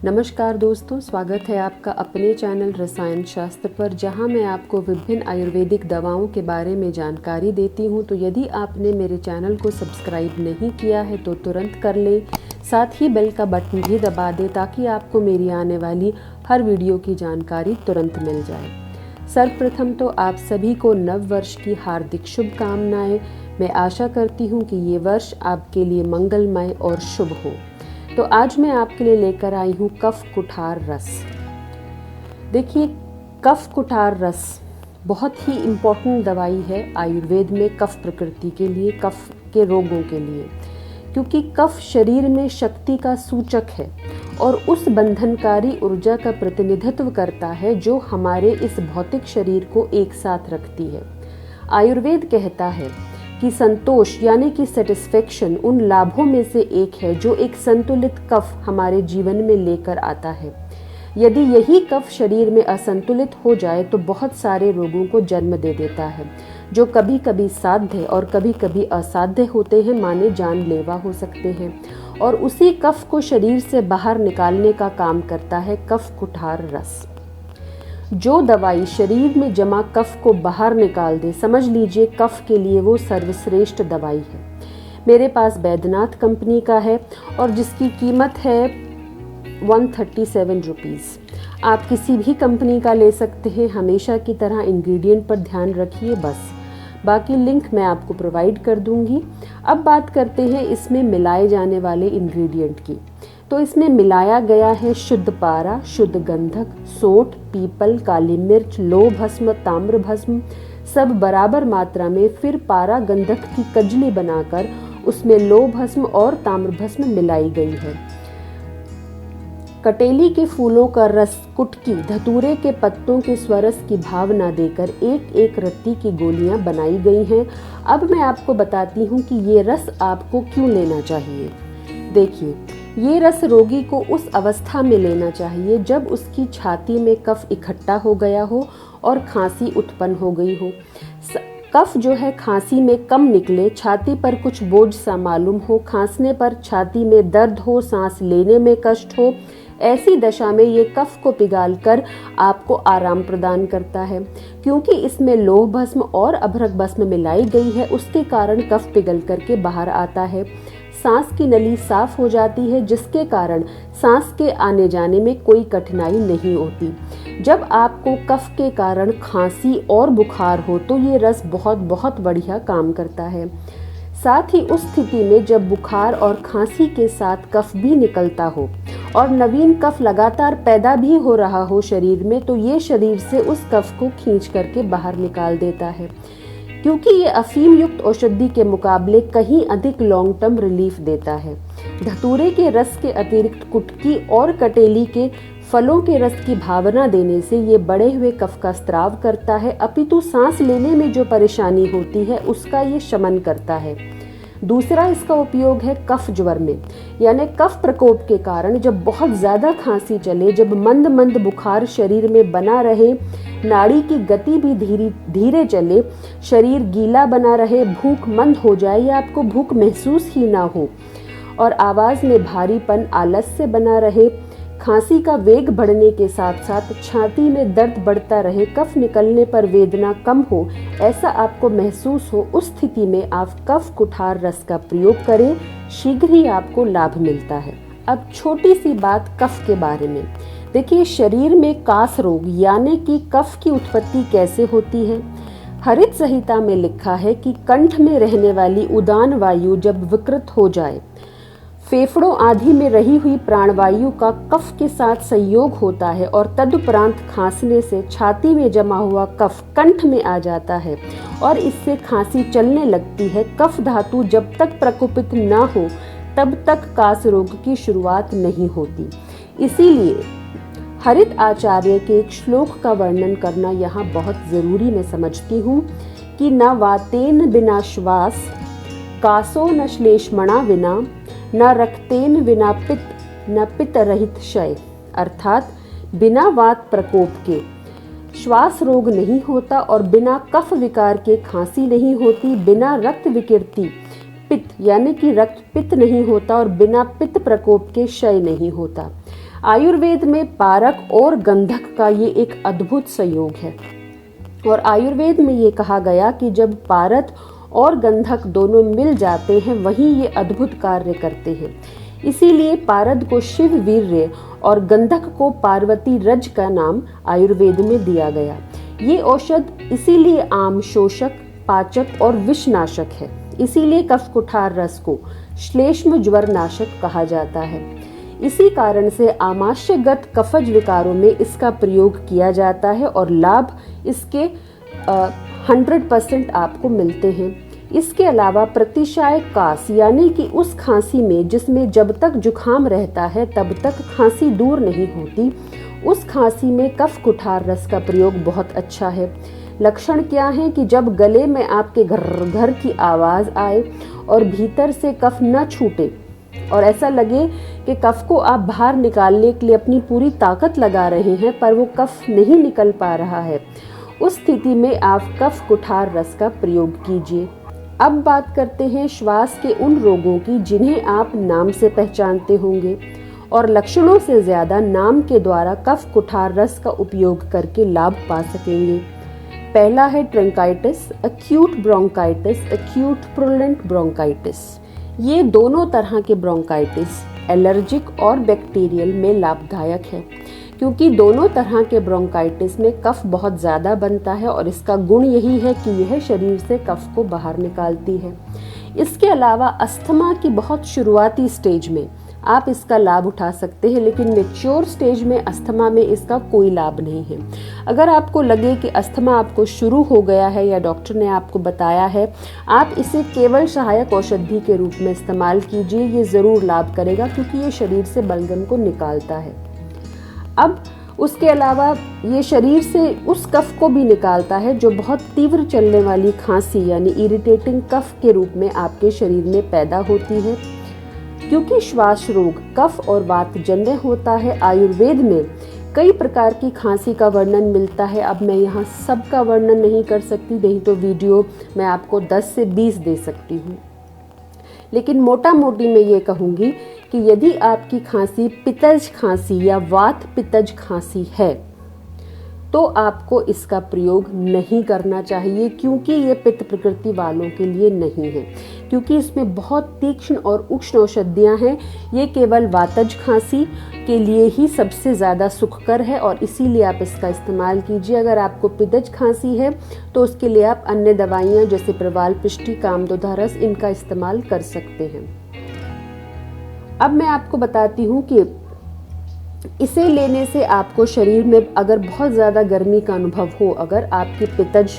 नमस्कार दोस्तों, स्वागत है आपका अपने चैनल रसायन शास्त्र पर, जहां मैं आपको विभिन्न आयुर्वेदिक दवाओं के बारे में जानकारी देती हूं। तो यदि आपने मेरे चैनल को सब्सक्राइब नहीं किया है तो तुरंत कर लें, साथ ही बेल का बटन भी दबा दें ताकि आपको मेरी आने वाली हर वीडियो की जानकारी तुरंत मिल जाए। सर्वप्रथम तो आप सभी को नव वर्ष की हार्दिक शुभकामनाएं। मैं आशा करती हूँ कि ये वर्ष आपके लिए मंगलमय और शुभ हो। तो आज मैं आपके लिए लेकर आई हूँ कफ कुठार रस। देखिए, कफ कुठार रस बहुत ही इम्पोर्टेंट दवाई है आयुर्वेद में कफ प्रकृति के लिए, कफ के रोगों के लिए, क्योंकि कफ शरीर में शक्ति का सूचक है और उस बंधनकारी ऊर्जा का प्रतिनिधित्व करता है जो हमारे इस भौतिक शरीर को एक साथ रखती है। आयुर्वेद कहता है कि संतोष यानी कि सेटिस्फेक्शन उन लाभों में से एक है जो एक संतुलित कफ हमारे जीवन में लेकर आता है। यदि यही कफ शरीर में असंतुलित हो जाए तो बहुत सारे रोगों को जन्म दे देता है, जो कभी कभी साध्य और कभी कभी असाध्य होते हैं, माने जानलेवा हो सकते हैं। और उसी कफ को शरीर से बाहर निकालने का काम करता है कफ कुठार रस। जो दवाई शरीर में जमा कफ को बाहर निकाल दे, समझ लीजिए कफ के लिए वो सर्वश्रेष्ठ दवाई है। मेरे पास बैद्यनाथ कंपनी का है और जिसकी कीमत है 137 रुपीज़। आप किसी भी कंपनी का ले सकते हैं। हमेशा की तरह इंग्रेडिएंट पर ध्यान रखिए बस, बाकी लिंक मैं आपको प्रोवाइड कर दूंगी। अब बात करते हैं इसमें मिलाए जाने वाले इंग्रेडिएंट की। तो इसमें मिलाया गया है शुद्ध पारा, शुद्ध गंधक, सोंठ, पीपल, काली मिर्च, लौह भस्म, ताम्र भस्म, सब बराबर मात्रा में। फिर पारा गंधक की कजली बनाकर उसमें लौह भस्म और ताम्र भस्म मिलाई गई है। कटेली के फूलों का रस, कुटकी, धतूरे के पत्तों के स्वरस की भावना देकर एक एक रत्ती की गोलियां बनाई गई हैं। अब मैं आपको बताती हूँ कि ये रस आपको क्यों लेना चाहिए। देखिए, ये रस रोगी को उस अवस्था में लेना चाहिए जब उसकी छाती में कफ इकट्ठा हो गया हो और खांसी उत्पन्न हो गई हो। कफ जो है खांसी में कम निकले, छाती पर कुछ बोझ सा मालूम हो, खांसने पर छाती में दर्द हो, सांस लेने में कष्ट हो, ऐसी दशा में ये कफ को पिघालकर आपको आराम प्रदान करता है। क्योंकि इसमें लौह भस्म और अभ्रक भस्म मिलाई गई है, उसके कारण कफ पिघल करके बाहर आता है। सांस की नली साफ हो जाती है, जिसके कारण सांस के आने जाने में कोई कठिनाई नहीं होती। जब आपको कफ के कारण खांसी और बुखार हो तो ये रस बहुत बहुत बढ़िया काम करता है। साथ ही उस स्थिति में जब बुखार और खांसी के साथ कफ भी निकलता हो और नवीन कफ लगातार पैदा भी हो रहा हो शरीर में, तो ये शरीर से उस कफ को खींच करके बाहर निकाल देता है। क्योंकि ये अफीम युक्त औषधि के मुकाबले कहीं अधिक लॉन्ग टर्म रिलीफ देता है। धतूरे के रस के अतिरिक्त कुटकी और कटेली के फलों के रस की भावना देने से ये बढ़े हुए कफ का स्त्राव करता है, अपितु सांस लेने में जो परेशानी होती है उसका ये शमन करता है। दूसरा इसका उपयोग है कफ ज्वर में, यानी कफ प्रकोप के कारण जब बहुत ज़्यादा खांसी चले, जब मंद मंद बुखार शरीर में बना रहे, नाड़ी की गति भी धीरे धीरे चले, शरीर गीला बना रहे, भूख मंद हो जाए या आपको भूख महसूस ही ना हो और आवाज़ में भारीपन, आलस्य बना रहे, खांसी का वेग बढ़ने के साथ साथ छाती में दर्द बढ़ता रहे, कफ निकलने पर वेदना कम हो, ऐसा आपको महसूस हो, उस स्थिति में आप कफ कुठार रस का प्रयोग करें, शीघ्र ही आपको लाभ मिलता है। अब छोटी सी बात कफ के बारे में। देखिए, शरीर में कास रोग यानी कि कफ की उत्पत्ति कैसे होती है। हरित संहिता में लिखा है कि कंठ में रहने वाली उदान वायु जब विकृत हो जाए, फेफड़ों आदि में रही हुई प्राणवायु का कफ के साथ संयोग होता है और तदुपरांत खांसने से छाती में जमा हुआ कफ कंठ में आ जाता है और इससे खांसी चलने लगती है। कफ धातु जब तक प्रकोपित न हो तब तक कास रोग की शुरुआत नहीं होती। इसीलिए हरित आचार्य के एक श्लोक का वर्णन करना यहाँ बहुत जरूरी मैं समझती हूँ कि न वातेन बिना श्वास, कासो न श्लेष्मणा विना, न रक्तेन विना पित्त, न पित्त रहित क्षय। अर्थात बिना वात प्रकोप के श्वास रोग नहीं होता और बिना कफ विकार के खांसी नहीं होती, बिना रक्त विकृति पित्त यानी कि रक्त पित्त नहीं होता और बिना पित्त प्रकोप के क्षय नहीं होता। आयुर्वेद में पारक और गंधक का ये एक अद्भुत संयोग है और आयुर्वेद में ये कहा गया कि जब पारक और गंधक दोनों मिल जाते हैं वहीं ये अद्भुत कार्य करते हैं। इसीलिए पारद को शिव वीर्य और गंधक को पार्वती रज का नाम आयुर्वेद में दिया गया। ये औषध इसीलिए आम शोषक, पाचक और विषनाशक है। इसीलिए कफ कुठार रस को श्लेष्म ज्वर नाशक कहा जाता है। इसी कारण से आमाशयगत कफज विकारों में इसका प्रयोग किया जाता है और लाभ इसके 100% आपको मिलते हैं। इसके अलावा प्रतिशाय कास यानी कि उस खांसी में जिसमें जब तक जुखाम रहता है तब तक खांसी दूर नहीं होती, उस खांसी में कफ कुठार रस का प्रयोग बहुत अच्छा है। लक्षण क्या है कि जब गले में आपके घर घर की आवाज़ आए और भीतर से कफ न छूटे और ऐसा लगे कि कफ को आप बाहर निकालने के लिए अपनी पूरी ताकत लगा रहे हैं पर वो कफ नहीं निकल पा रहा है, उस स्थिति में आप कफ कुठार रस का प्रयोग कीजिए। अब बात करते हैं श्वास के उन रोगों की जिन्हें आप नाम से पहचानते होंगे और लक्षणों से ज्यादा नाम के द्वारा कफ कुठार रस का उपयोग करके लाभ पा सकेंगे। पहला है ट्रंकाइटिस, एक्यूट ब्रोंकाइटिस, एक्यूट प्रोलेंट ब्रोंकाइटिस। ये दोनों तरह के ब्रोंकाइटिस एलर्जिक और बैक्टीरियल में लाभदायक है क्योंकि दोनों तरह के ब्रोंकाइटिस में कफ बहुत ज़्यादा बनता है और इसका गुण यही है कि यह शरीर से कफ को बाहर निकालती है। इसके अलावा अस्थमा की बहुत शुरुआती स्टेज में आप इसका लाभ उठा सकते हैं, लेकिन मैच्योर स्टेज में अस्थमा में इसका कोई लाभ नहीं है। अगर आपको लगे कि अस्थमा आपको शुरू हो गया है या डॉक्टर ने आपको बताया है, आप इसे केवल सहायक औषधि के रूप में इस्तेमाल कीजिए। ये ज़रूर लाभ करेगा क्योंकि ये शरीर से बलगम को निकालता है। अब उसके अलावा ये शरीर से उस कफ को भी निकालता है जो बहुत तीव्र चलने वाली खांसी यानी इरिटेटिंग कफ के रूप में आपके शरीर में पैदा होती है। क्योंकि श्वास रोग कफ और वातजन्य होता है, आयुर्वेद में कई प्रकार की खांसी का वर्णन मिलता है। अब मैं यहाँ सबका वर्णन नहीं कर सकती, नहीं तो वीडियो मैं आपको 10 से 20 दे सकती हूँ, लेकिन मोटा मोटी मैं ये कहूँगी कि यदि आपकी खांसी पित्तज खांसी या वात पित्तज खांसी है तो आपको इसका प्रयोग नहीं करना चाहिए क्योंकि ये पित्त प्रकृति वालों के लिए नहीं है, क्योंकि इसमें बहुत तीक्ष्ण और उष्ण औषधियाँ हैं। ये केवल वातज खांसी के लिए ही सबसे ज़्यादा सुखकर है और इसीलिए आप इसका इस्तेमाल कीजिए। अगर आपको पित्तज खांसी है तो उसके लिए आप अन्य दवाइयाँ जैसे प्रवाल पिष्टी, कामदोधा रस इनका इस्तेमाल कर सकते हैं। अब मैं आपको बताती हूँ कि इसे लेने से आपको शरीर में अगर बहुत ज़्यादा गर्मी का अनुभव हो, अगर आपकी पित्तज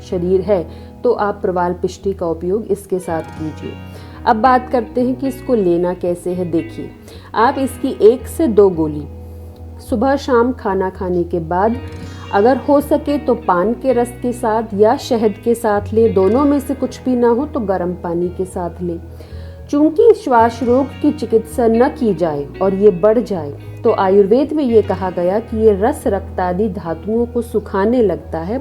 शरीर है तो आप प्रवाल पिष्टी का उपयोग इसके साथ कीजिए। अब बात करते हैं कि इसको लेना कैसे है। देखिए, आप इसकी 1 से 2 गोली सुबह शाम खाना खाने के बाद, अगर हो सके तो पान के रस के साथ या शहद के साथ लें। दोनों में से कुछ भी ना हो तो गर्म पानी के साथ लें। चूंकि श्वास रोग की चिकित्सा न की जाए और ये बढ़ जाए तो आयुर्वेद में ये कहा गया कि ये रस रक्त आदि धातुओं को सुखाने लगता है।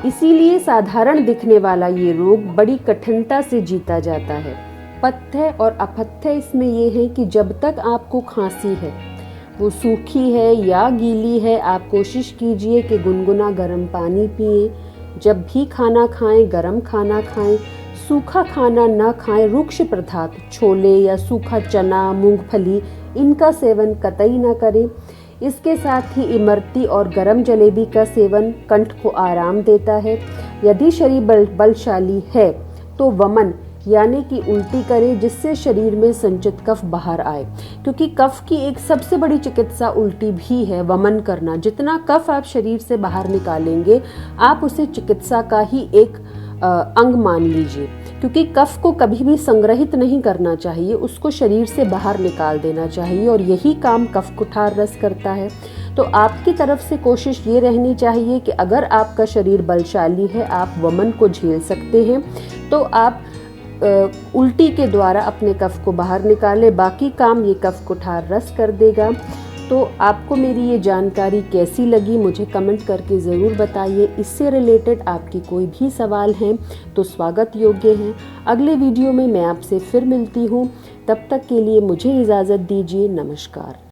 इसीलिए साधारण दिखने वाला ये रोग बड़ी कठिनता से जीता जाता है। पथ्य और अपथ्य इसमें ये है कि जब तक आपको खांसी है, वो सूखी है या गीली है, आप कोशिश कीजिए कि गुनगुना गर्म पानी पिएं। जब भी खाना खाएं, गर्म खाना खाएं, सूखा खाना न खाएं। रुक्ष पदार्थ, छोले या सूखा चना, मूंगफली, इनका सेवन कतई न करें। इसके साथ ही इमरती और गरम जलेबी का सेवन कंठ को आराम देता है। यदि शरीर बलशाली है तो वमन यानी कि उल्टी करें, जिससे शरीर में संचित कफ बाहर आए, क्योंकि कफ की एक सबसे बड़ी चिकित्सा उल्टी भी है, वमन करना। जितना कफ आप शरीर से बाहर निकालेंगे, आप उसे चिकित्सा का ही एक अंग मान लीजिए, क्योंकि कफ को कभी भी संग्रहित नहीं करना चाहिए, उसको शरीर से बाहर निकाल देना चाहिए और यही काम कफ कुठार रस करता है। तो आपकी तरफ से कोशिश ये रहनी चाहिए कि अगर आपका शरीर बलशाली है, आप वमन को झेल सकते हैं, तो आप उल्टी के द्वारा अपने कफ को बाहर निकालें। बाकी काम ये कफ कुठार रस कर देगा। तो आपको मेरी ये जानकारी कैसी लगी मुझे कमेंट करके ज़रूर बताइए। इससे रिलेटेड आपकी कोई भी सवाल हैं तो स्वागत योग्य हैं। अगले वीडियो में मैं आपसे फिर मिलती हूँ, तब तक के लिए मुझे इजाज़त दीजिए। नमस्कार।